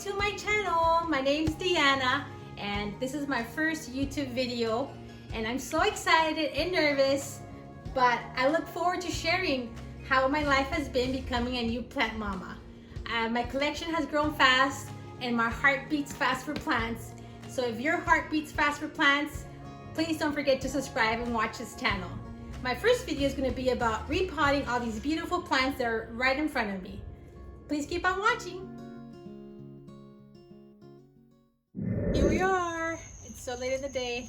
to my channel. My name's Deanna and this is my first YouTube video and I'm so excited and nervous, but I look forward to sharing how my life has been becoming a new plant mama. My collection has grown fast and my heart beats fast for plants. So if your heart beats fast for plants, please don't forget to subscribe and watch this channel. My first video is going to be about repotting all these beautiful plants that are right in front of me. Please keep on watching. Here we are. It's so late in the day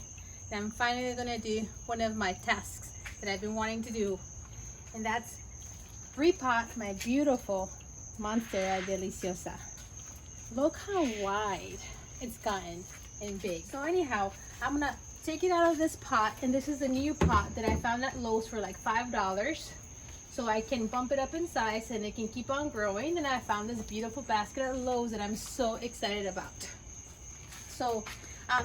that I'm finally going to do one of my tasks that I've been wanting to do, and that's repot my beautiful Monstera Deliciosa. Look how wide it's gotten and big. So anyhow, I'm gonna take it out of this pot, and this is a new pot that I found at Lowe's for like $5, so I can bump it up in size and it can keep on growing. And I found this beautiful basket at Lowe's that I'm so excited about. So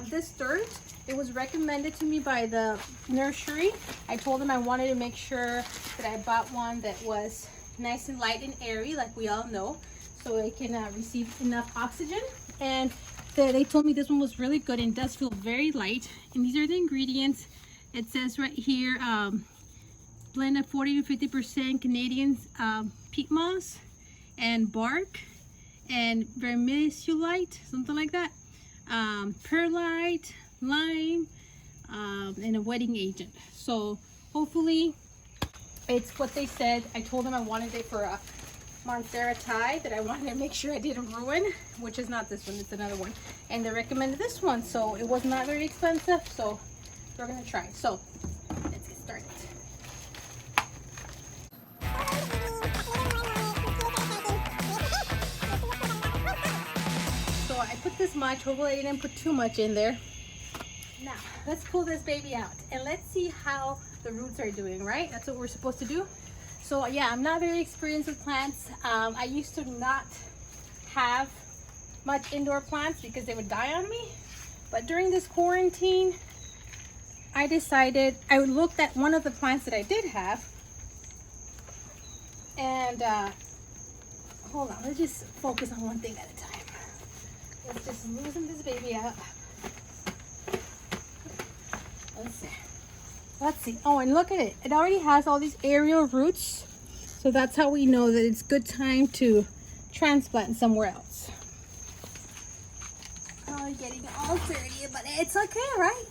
this dirt, it was recommended to me by the nursery. I told them I wanted to make sure that I bought one that was nice and light and airy, like we all know, so it can receive enough oxygen. And they told me this one was really good and does feel very light. And these are the ingredients. It says right here, blend of 40 to 50% Canadian peat moss and bark and vermiculite, something like that, perlite, lime, and a wetting agent. So hopefully it's what they said. I told them I wanted it for a Monstera tie that I wanted to make sure I didn't ruin, which is not this one, it's another one. And they recommended this one, so it was not very expensive, so we're gonna try. So let's get started. So I put this much, hopefully I didn't put too much in there. Now let's pull this baby out and let's see how the roots are doing, right? That's what we're supposed to do. So yeah, I'm not very experienced with plants. I used to not have much indoor plants because they would die on me. But during this quarantine, I decided, I looked at one of the plants that I did have. And hold on, let's just focus on one thing at a time. Let's just loosen this baby out. Let's see. Oh, and look at it. It already has all these aerial roots. So that's how we know that it's good time to transplant somewhere else. Oh, getting all dirty, but it's okay, right?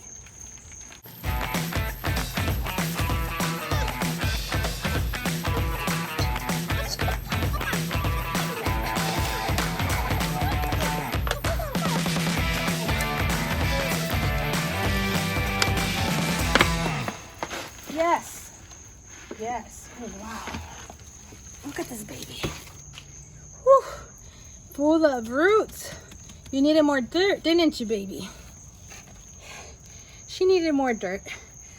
Yes, yes. Oh wow, look at this baby. Whew. Full of roots. You needed more dirt, didn't you, baby? She needed more dirt.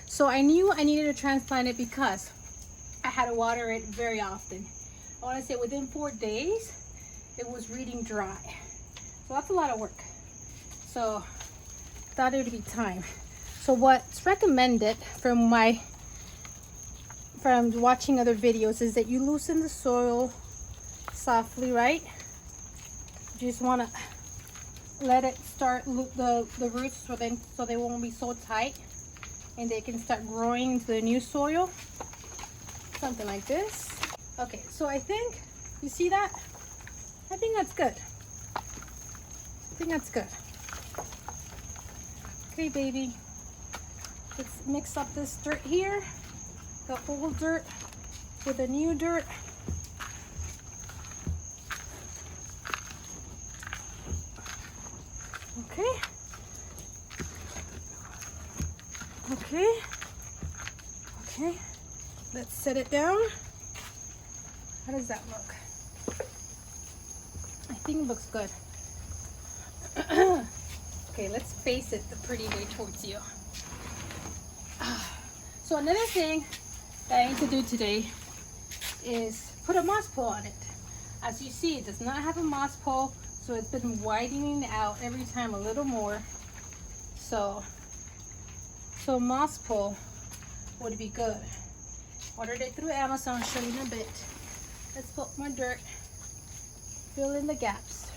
So I knew I needed to transplant it because I had to water it very often. I want to say within 4 days it was reading dry, so that's a lot of work. So thought it would be time. So what's recommended from watching other videos is that you loosen the soil softly, right? You just want to let it start the roots so they won't be so tight and they can start growing into the new soil, something like this. Okay, so I think you see that, I think that's good. I think that's good. Okay, baby, let's mix up this dirt here, the old dirt with the new dirt. Okay. Okay. Okay. Let's set it down. How does that look? I think it looks good. Okay, let's face it the pretty way towards you. So another thing that I need to do today is put a moss pole on it. As you see, it does not have a moss pole, so it's been widening out every time a little more. So moss pole would be good. Ordered it through Amazon, I'll show you in a bit. Let's put more dirt, fill in the gaps.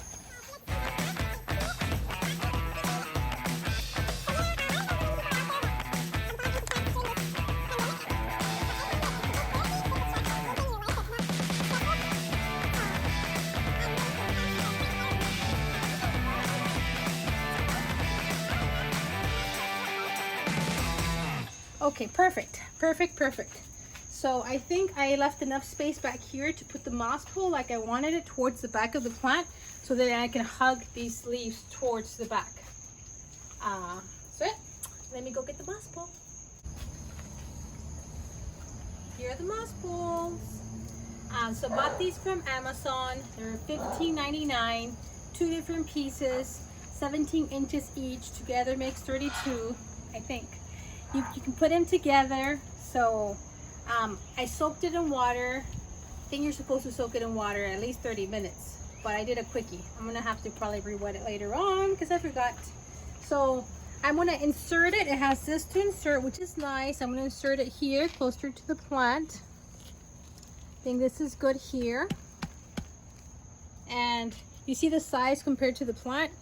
Okay, perfect, perfect, perfect. So I think I left enough space back here to put the moss pole like I wanted it towards the back of the plant so that I can hug these leaves towards the back. So yeah, let me go get the moss pole. Here are the moss poles. So I bought these from Amazon. They're $15.99, 2 different pieces, 17 inches each. Together makes 32, I think. You can put them together. So I soaked it in water. I think you're supposed to soak it in water at least 30 minutes, but I did a quickie. I'm gonna have to probably re-wet it later on because I forgot. So I'm gonna insert it. It has this to insert, which is nice. I'm gonna insert it here closer to the plant. I think this is good here. And you see the size compared to the plant?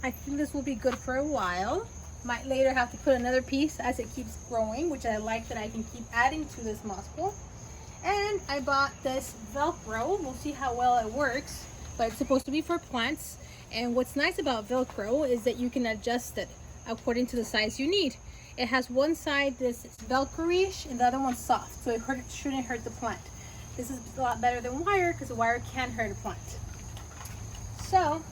I think this will be good for a while. Might later have to put another piece as it keeps growing, which I like that I can keep adding to this moss pole. And I bought this VELCRO. We'll see how well it works, but it's supposed to be for plants. And what's nice about VELCRO is that you can adjust it according to the size you need. It has one side that's Velcro-ish and the other one's soft, so it shouldn't hurt the plant. This is a lot better than wire because the wire can hurt a plant. So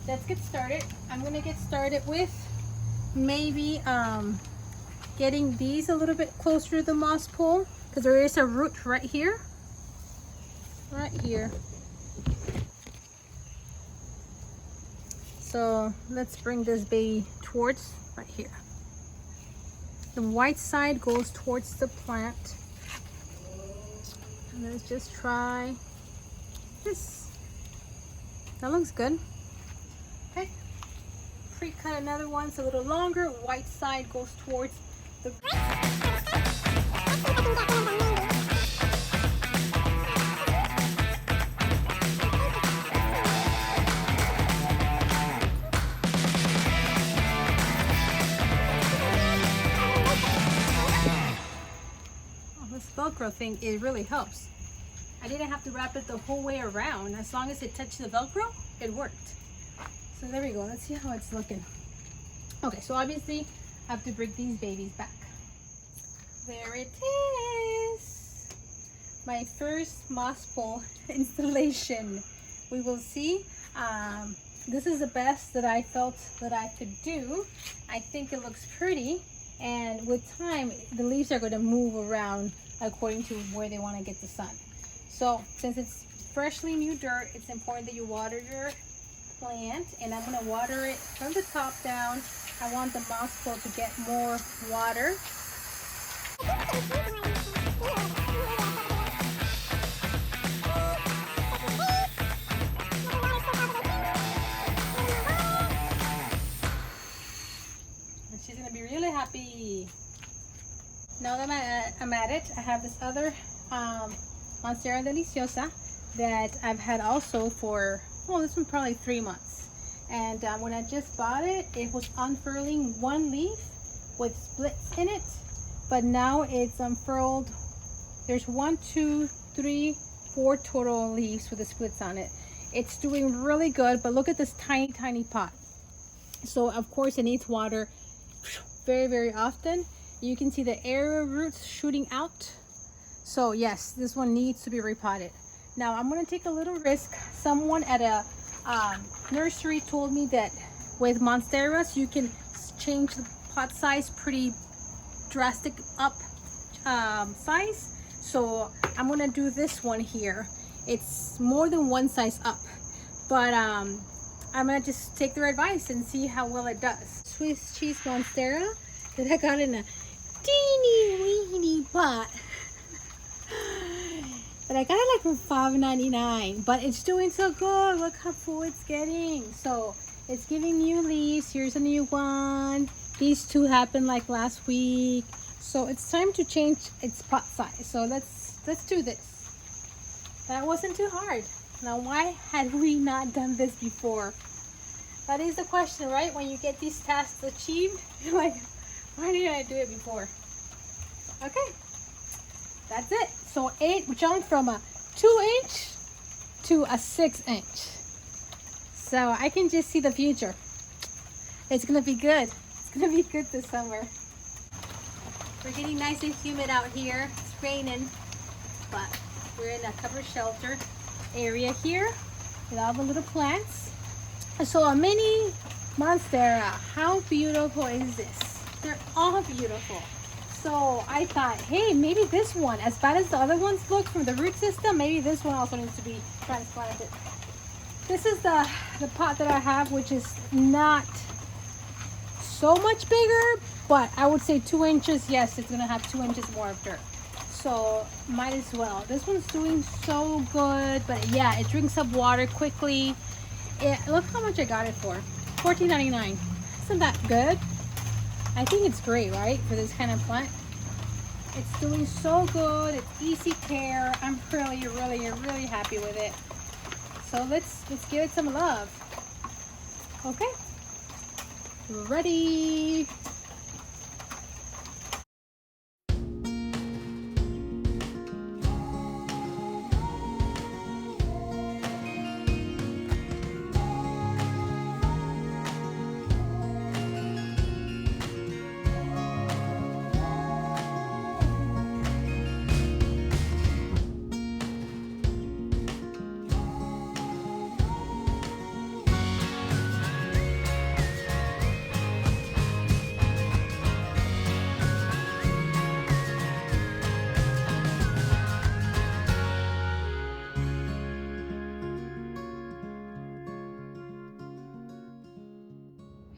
let's get started. I'm gonna get started with maybe getting these a little bit closer to the moss pole because there is a root right here. So let's bring this baby towards right here. The white side goes towards the plant. And let's just try this. That looks good. Okay. Pre-cut another one, it's a little longer. White side goes towards the Velcro thing. It really helps. I didn't have to wrap it the whole way around. As long as it touched the Velcro, it worked. So there we go. Let's see how it's looking. Okay, so obviously I have to bring these babies back. There it is. My first moss pole installation. We will see. This is the best that I felt that I could do. I think it looks pretty, and with time the leaves are going to move around according to where they want to get the sun. So since it's freshly new dirt, it's important that you water your plant, and I'm going to water it from the top down. I want the moss pole to get more water. She's going to be really happy. Now that I'm at it, I have this other Monstera Deliciosa that I've had also for, well, this one probably 3 months. And when I just bought it, it was unfurling one leaf with splits in it. But now it's unfurled. There's 1, 2, 3, 4 total leaves with the splits on it. It's doing really good, but look at this tiny, tiny pot. So of course it needs water very, very often. You can see the aerial roots shooting out. So yes, this one needs to be repotted. Now I'm going to take a little risk. Someone at a nursery told me that with Monsteras you can change the pot size pretty drastic up size. So I'm going to do this one here. It's more than one size up, but I'm going to just take their advice and see how well it does. Swiss cheese Monstera that I got in a teeny weeny pot. But I got it like for $5.99, but it's doing so good. Look how full it's getting. So it's giving new leaves. Here's a new one. These two happened like last week. So it's time to change its pot size. So let's do this. That wasn't too hard. Now why had we not done this before? That is the question, right? When you get these tasks achieved, you're like, why didn't I do it before? Okay, that's it. So we jumped from a 2-inch to a 6-inch. So I can just see the future. It's gonna be good. It's gonna be good this summer. We're getting nice and humid out here. It's raining, but we're in a covered shelter area here with all the little plants. So a mini Monstera. How beautiful is this? They're all beautiful. So I thought, hey, maybe this one, as bad as the other ones look from the root system, maybe this one also needs to be transplanted. This is the pot that I have, which is not so much bigger, but I would say 2 inches. Yes, it's gonna have 2 inches more of dirt, so might as well. This one's doing so good, but yeah, it drinks up water quickly. Look how much I got it for, $14.99. Isn't that good? I think it's great, right, for this kind of plant. It's doing so good. It's easy care. I'm really happy with it. So let's give it some love. Okay, ready.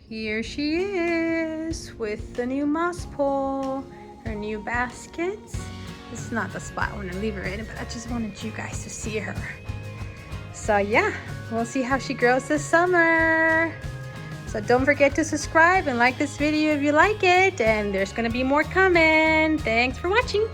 Here she is with the new moss pole, her new baskets. This is not the spot I want to leave her in, but I just wanted you guys to see her. So yeah, we'll see how she grows this summer. So don't forget to subscribe and like this video if you like it, and there's gonna be more coming. Thanks for watching.